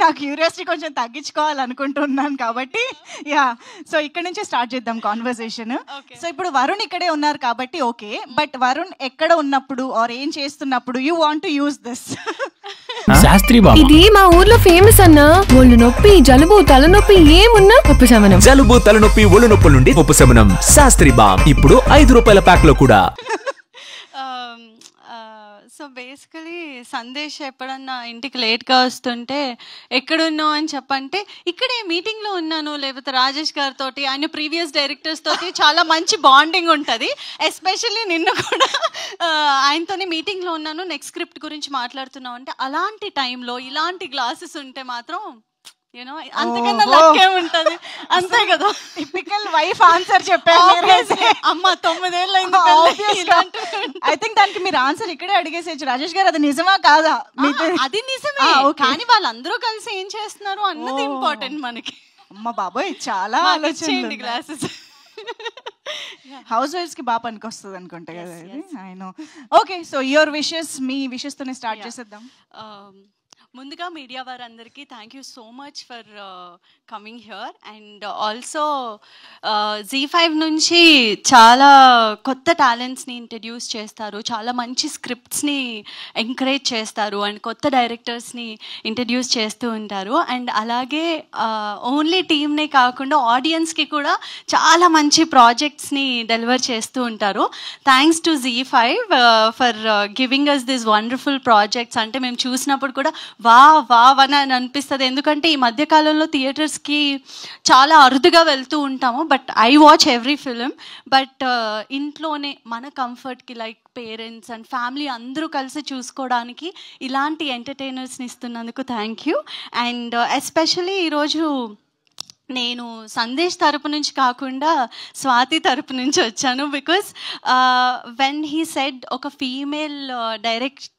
నా క్యూరియాసిటీ కొంచెం తగ్గించుకోవాలనుకుంటున్నాను కాబట్టి యా, సో ఇక్కడ నుంచే స్టార్ట్ చేద్దాం కాన్వర్సేషన్. సో ఇప్పుడు వరుణ్ ఇక్కడే ఉన్నారు కాబట్టి ఓకే, బట్ వరుణ్ ఎక్కడ ఉన్నప్పుడు ఆర్ ఏం చేస్తున్నప్పుడు you want to use this? Shastri Babu, ఇది మా ఊర్లో ఫేమస్ అన్న. ఒళ్ళు నొప్పి, జలుబు, తలనొప్పి ఏమున్నా ఉపశమనం. జలుబు, తలనొప్పి, ఒళ్ళు నొప్పుల నుండి ఉపశమనం శాస్త్రి బాబు. ఇప్పుడు ₹5 ప్యాక్ లో కూడా. సో బేసికలీ సందేశ్ ఎప్పుడన్నా ఇంటికి లేట్గా వస్తుంటే ఎక్కడున్నావు అని చెప్పంటే ఇక్కడే మీటింగ్లో ఉన్నాను, లేకపోతే రాజేష్ గారితో ఆయన ప్రీవియస్ డైరెక్టర్స్ తోటి చాలా మంచి బాండింగ్ ఉంటుంది. ఎస్పెషల్లీ నిన్ను కూడా ఆయనతోనే మీటింగ్లో ఉన్నాను, నెక్స్ట్ స్క్రిప్ట్ గురించి మాట్లాడుతున్నావు అంటే అలాంటి టైంలో ఇలాంటి గ్లాసెస్ ఉంటే మాత్రం యూనో అంతకన్నా లక్కే ఉంటది. అంతే కదా, టిపికల్ వైఫ్ ఆన్సర్ చెప్పారు. అమ్మ 9 ఏళ్ళు ఐ థింక్ దానికి మీరు ఆన్సర్ ఇక్కడే అడిగేసేయచ్చు. రాజేష్ గారు అది నిజమా కాదా? అది నిజమే, కానీ వాళ్ళందరూ కలిసి ఏం చేస్తున్నారు అన్నది ఇంపార్టెంట్ మనకి. అమ్మ బాబోయ్, చాలా ఆలోచన. గ్లాసెస్ హౌస్ వైఫ్స్ కి బాగా పనికొస్తుంది అనుకుంటా కదా ఇది. I know. Okay, so your wishes, me wishes తోనే స్టార్ట్ చేసేద్దాం. ముందుగా మీడియా వారందరికీ thank you so much for coming here. And also Z5 నుంచి చాలా కొత్త టాలెంట్స్ని ఇంట్రడ్యూస్ చేస్తారు, చాలా మంచి స్క్రిప్ట్స్ని ఎంకరేజ్ చేస్తారు అండ్ కొత్త డైరెక్టర్స్ని ఇంట్రడ్యూస్ చేస్తూ ఉంటారు. అండ్ అలాగే ఓన్లీ టీమ్నే కాకుండా ఆడియన్స్కి కూడా చాలా మంచి ప్రాజెక్ట్స్ని డెలివర్ చేస్తూ ఉంటారు. Thanks to Z5 for giving us this wonderful projects. అంటే మేము చూసినప్పుడు కూడా వా అని అనిపిస్తుంది, ఎందుకంటే ఈ మధ్యకాలంలో థియేటర్స్కి చాలా అరుదుగా వెళ్తూ ఉంటాము. But I watch every film. But ఇంట్లోనే మన కంఫర్ట్కి లైక్ పేరెంట్స్ అండ్ ఫ్యామిలీ అందరూ కలిసి చూసుకోవడానికి ఇలాంటి ఎంటర్టైనర్స్ని ఇస్తున్నందుకు థ్యాంక్ యూ. అండ్ ఎస్పెషలీ ఈరోజు నేను సందేశ్ తరపు నుంచి కాకుండా స్వాతి తరపు నుంచి వచ్చాను. బికాస్ వెన్ హీ సెడ్ ఒక ఫీమేల్ డైరెక్టర్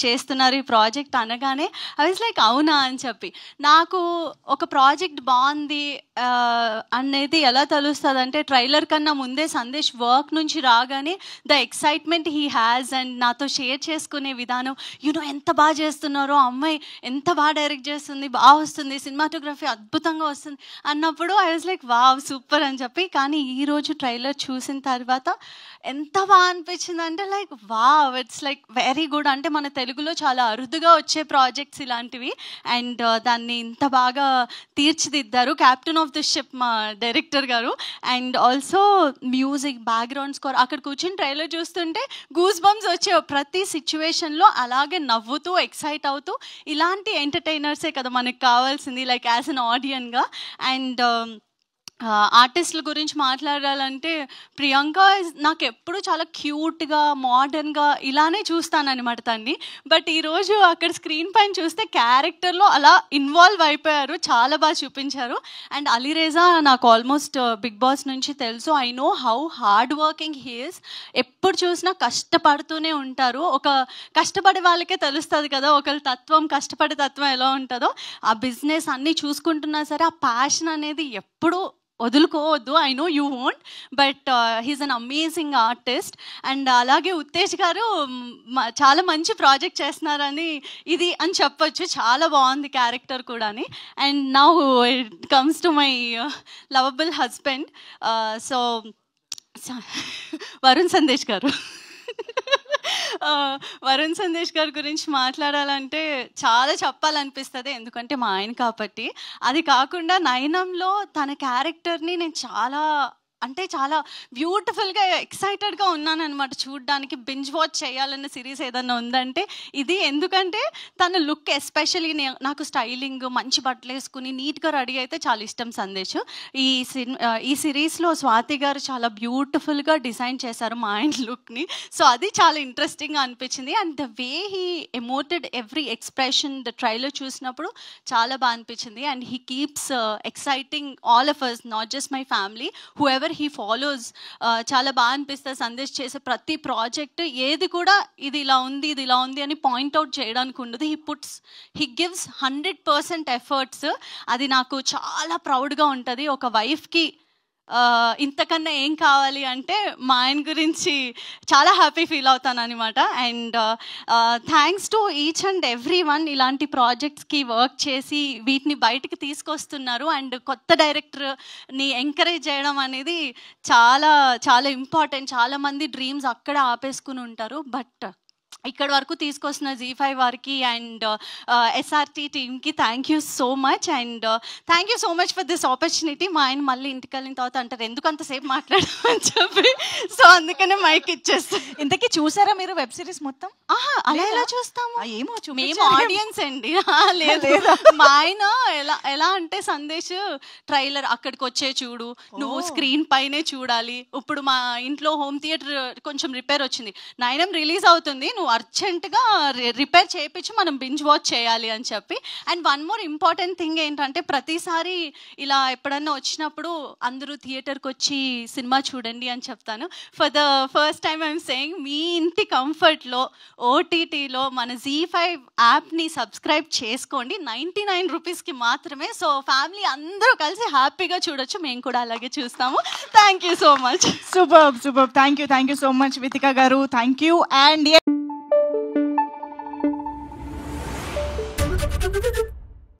చేస్తున్నారు ఈ ప్రాజెక్ట్ అనగానే ఐ వాజ్ లైక్ అవునా అని చెప్పి, నాకు ఒక ప్రాజెక్ట్ బాగుంది అనేది ఎలా తెలుస్తుంది అంటే ట్రైలర్ కన్నా ముందే సందేశ్ వర్క్ నుంచి రాగానే the excitement he has and నాతో షేర్ చేసుకునే విధానం, యూనో ఎంత బాగా చేస్తున్నారో, అమ్మాయి ఎంత బాగా డైరెక్ట్ చేస్తుంది, బాగా వస్తుంది, సినిమాటోగ్రఫీ అద్భుతంగా వస్తుంది అన్నప్పుడు I was like wow super అని చెప్పి. కానీ ఈరోజు ట్రైలర్ చూసిన తర్వాత ఎంత బాగా అనిపించింది అంటే like wow, it's like very good. అంటే మన తెలుగులో చాలా అరుదుగా వచ్చే ప్రాజెక్ట్స్ ఇలాంటివి అండ్ దాన్ని ఇంత బాగా తీర్చిదిద్దారు కెప్టెన్ ఆఫ్ ది షిప్ మా డైరెక్టర్ గారు. And also music, background score, అక్కడ కూర్చొని ట్రైలర్ చూస్తుంటే గూస్ బంప్స్ వచ్చే ప్రతి సిచ్యువేషన్లో అలాగే నవ్వుతూ ఎక్సైట్ అవుతూ ఇలాంటి ఎంటర్టైనర్సే కదా మనకు కావాల్సింది లైక్ యాజ్ అన్ ఆడియన్గా. అండ్ ఆర్టిస్టుల గురించి మాట్లాడాలంటే ప్రియాంక నాకు ఎప్పుడు చాలా క్యూట్గా మోడర్న్గా ఇలానే చూస్తానన్నమాట తన్ని. బట్ ఈరోజు అక్కడ స్క్రీన్ పైన చూస్తే క్యారెక్టర్లో అలా ఇన్వాల్వ్ అయిపోయారు, చాలా బాగా చూపించారు. అండ్ అలీరేజా నాకు ఆల్మోస్ట్ బిగ్ బాస్ నుంచి తెలుసు. I know how hard working he is. ఎప్పుడు చూసినా కష్టపడుతూనే ఉంటారు. ఒక కష్టపడే వాళ్ళకే తెలుస్తుంది కదా ఒకళ్ళ తత్వం, కష్టపడే తత్వం ఎలా ఉంటుందో. ఆ బిజినెస్ అన్నీ చూసుకుంటున్నా సరే ఆ ప్యాషన్ అనేది ఎప్పుడు వదులుకోవద్దు. I know you won't, but he's an amazing artist. And అలాగే ఉత్తేజ్ గారు చాలా మంచి ప్రాజెక్ట్ చేస్తున్నారని ఇది అని చెప్పొచ్చు, చాలా బాగుంది క్యారెక్టర్ కూడా. And now it comes to my lovable husband, so Varun Sandesh గారు. వరుణ్ సందేశ్ గారి గురించి మాట్లాడాలంటే చాలా చెప్పాలనిపిస్తుంది, ఎందుకంటే మా ఆయన కాబట్టి. అది కాకుండా నయనంలో తన క్యారెక్టర్ని నేను చాలా బ్యూటిఫుల్గా ఎక్సైటెడ్గా ఉన్నాను అనమాట చూడడానికి. బింజ్ వాచ్ చేయాలన్న సిరీస్ ఏదన్నా ఉందంటే ఇది. ఎందుకంటే తన లుక్ ఎస్పెషల్లీ నాకు స్టైలింగ్, మంచి బట్టలు వేసుకుని నీట్గా రెడీ అయితే చాలా ఇష్టం సందేశ్. ఈ సిరీస్లో స్వాతి గారు చాలా బ్యూటిఫుల్గా డిజైన్ చేశారు మా ఆయన లుక్ని. సో అది చాలా ఇంట్రెస్టింగ్గా అనిపించింది. And the way he emoted every expression the trailer చూసినప్పుడు చాలా బాగా అనిపించింది. And he keeps exciting all of us, not just my family, whoever he follows. చాలా బాగా అనిపిస్తుంది సందేశ్ చేసే ప్రతి ప్రాజెక్ట్. ఏది కూడా ఇది ఇలా ఉంది ఇది ఇలా ఉంది అని పాయింట్అవుట్ చేయడానికి ఉండదు. He gives 100% efforts. అది నాకు చాలా ప్రౌడ్గా ఉంటుంది. ఒక వైఫ్కి ఇంతకన్నా ఏం కావాలి అంటే మా ఆయన గురించి చాలా హ్యాపీ ఫీల్ అవుతాను అనమాట. And thanks to each and every one ఇలాంటి ప్రాజెక్ట్స్కి వర్క్ చేసి వీటిని బయటికి తీసుకొస్తున్నారు. అండ్ కొత్త డైరెక్టర్ని ఎంకరేజ్ చేయడం అనేది చాలా చాలా ఇంపార్టెంట్. చాలామంది డ్రీమ్స్ అక్కడ ఆపేసుకుని ఉంటారు, బట్ ఇక్కడ వరకు తీసుకొస్తున్న ZEE5 వారికి అండ్ SRT టీమ్కి thank you so much. And thank you so much for this opportunity. మా ఆయన మళ్ళీ ఇంటికి వెళ్ళిన తర్వాత అంటారు ఎందుకు అంతసేపు మాట్లాడమని చెప్పి, సో అందుకనే మైక్ ఇచ్చేస్తాను. ఇంతకీ చూసారా మీరు వెబ్ సిరీస్ మొత్తం? అలా ఎలా చూస్తాము, ఏమో మేము ఆడియన్స్ అండి. లేదు, మా ఆయన ఎలా అంటే సందేశ్ ట్రైలర్ అక్కడికి వచ్చే చూడు, నువ్వు స్క్రీన్ పైనే చూడాలి. ఇప్పుడు మా ఇంట్లో హోమ్ థియేటర్ కొంచెం రిపేర్ వచ్చింది, నైనం రిలీజ్ అవుతుంది, నువ్వు అర్జెంటుగా రిపేర్ చేయించి మనం బింజ్ వాచ్ చేయాలి అని చెప్పి. And one more important thing ఏంటంటే ప్రతిసారి ఇలా ఎప్పుడన్నా వచ్చినప్పుడు అందరూ థియేటర్కి వచ్చి సినిమా చూడండి అని చెప్తాను. For the first time I'm saying, మీ ఇంటి కంఫర్ట్లో OTTలో మన ZEE5 యాప్ని సబ్స్క్రైబ్ చేసుకోండి. 99 రూపీస్కి మాత్రమే. సో ఫ్యామిలీ అందరూ కలిసి హ్యాపీగా చూడొచ్చు, మేము కూడా అలాగే చూస్తాము. Thank you so much. Super. Thank you so much Vithika garu. Thank you. And